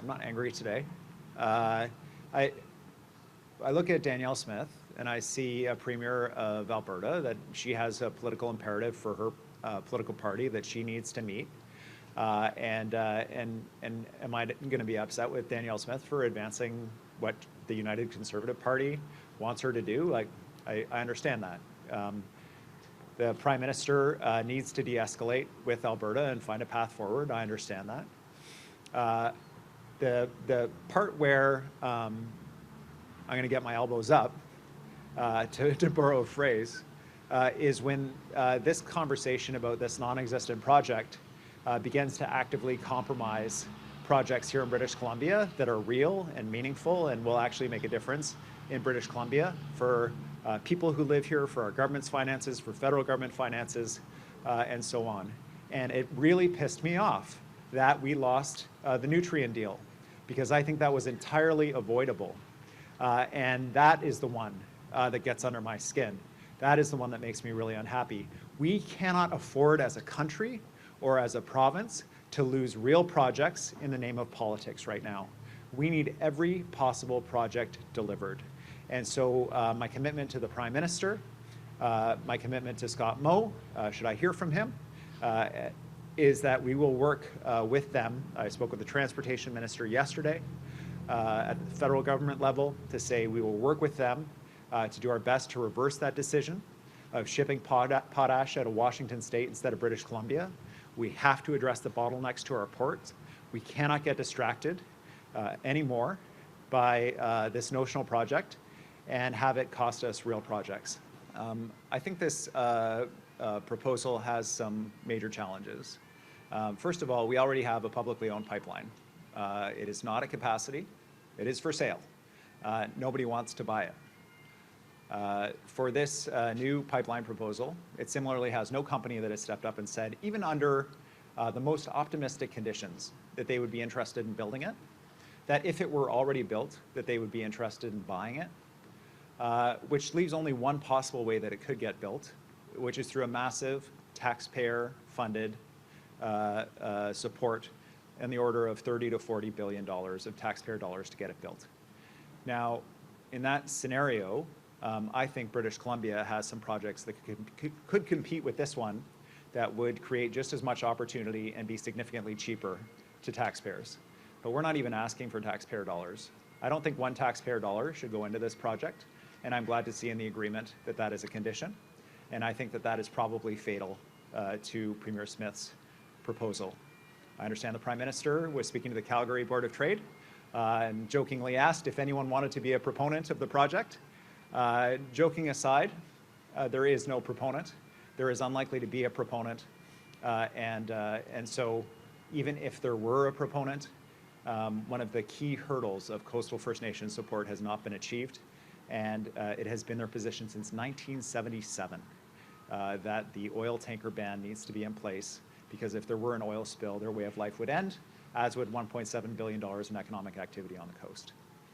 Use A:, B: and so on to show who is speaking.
A: I'm not angry today. I look at Danielle Smith and I see a premier of Alberta that she has a political imperative for her political party that she needs to meet. And am I going to be upset with Danielle Smith for advancing what the United Conservative Party wants her to do? Like, I understand that. The Prime Minister needs to de-escalate with Alberta and find a path forward. I understand that. The part where I'm going to get my elbows up, to borrow a phrase, is when this conversation about this non-existent project begins to actively compromise projects here in British Columbia that are real and meaningful and will actually make a difference in British Columbia for people who live here, for our government's finances, for federal government finances, and so on. And it really pissed me off that we lost the Nutrien deal, because I think that was entirely avoidable. And that is the one that gets under my skin. That is the one that makes me really unhappy. We cannot afford as a country or as a province to lose real projects in the name of politics right now. We need every possible project delivered. And so my commitment to the Prime Minister, my commitment to Scott Moe, should I hear from him, is that we will work with them. I spoke with the Transportation Minister yesterday at the federal government level to say we will work with them to do our best to reverse that decision of shipping potash out of Washington State instead of British Columbia. We have to address the bottlenecks to our ports. We cannot get distracted anymore by this notional project and have it cost us real projects. I think this proposal has some major challenges. First of all, we already have a publicly owned pipeline. It is not at capacity. It is for sale. Nobody wants to buy it. For this new pipeline proposal, it similarly has no company that has stepped up and said, even under the most optimistic conditions, that they would be interested in building it, that if it were already built, that they would be interested in buying it, which leaves only one possible way that it could get built, which is through a massive taxpayer-funded support in the order of $30 to $40 billion of taxpayer dollars to get it built. Now, in that scenario, I think British Columbia has some projects that could compete with this one that would create just as much opportunity and be significantly cheaper to taxpayers. But we're not even asking for taxpayer dollars. I don't think one taxpayer dollar should go into this project, and I'm glad to see in the agreement that that is a condition. And I think that that is probably fatal to Premier Smith's proposal. I understand the Prime Minister was speaking to the Calgary Board of Trade and jokingly asked if anyone wanted to be a proponent of the project. Joking aside, there is no proponent. There is unlikely to be a proponent. And so even if there were a proponent, one of the key hurdles of coastal First Nations support has not been achieved. And it has been their position since 1977 that the oil tanker ban needs to be in place, because if there were an oil spill, their way of life would end, as would $1.7 billion in economic activity on the coast.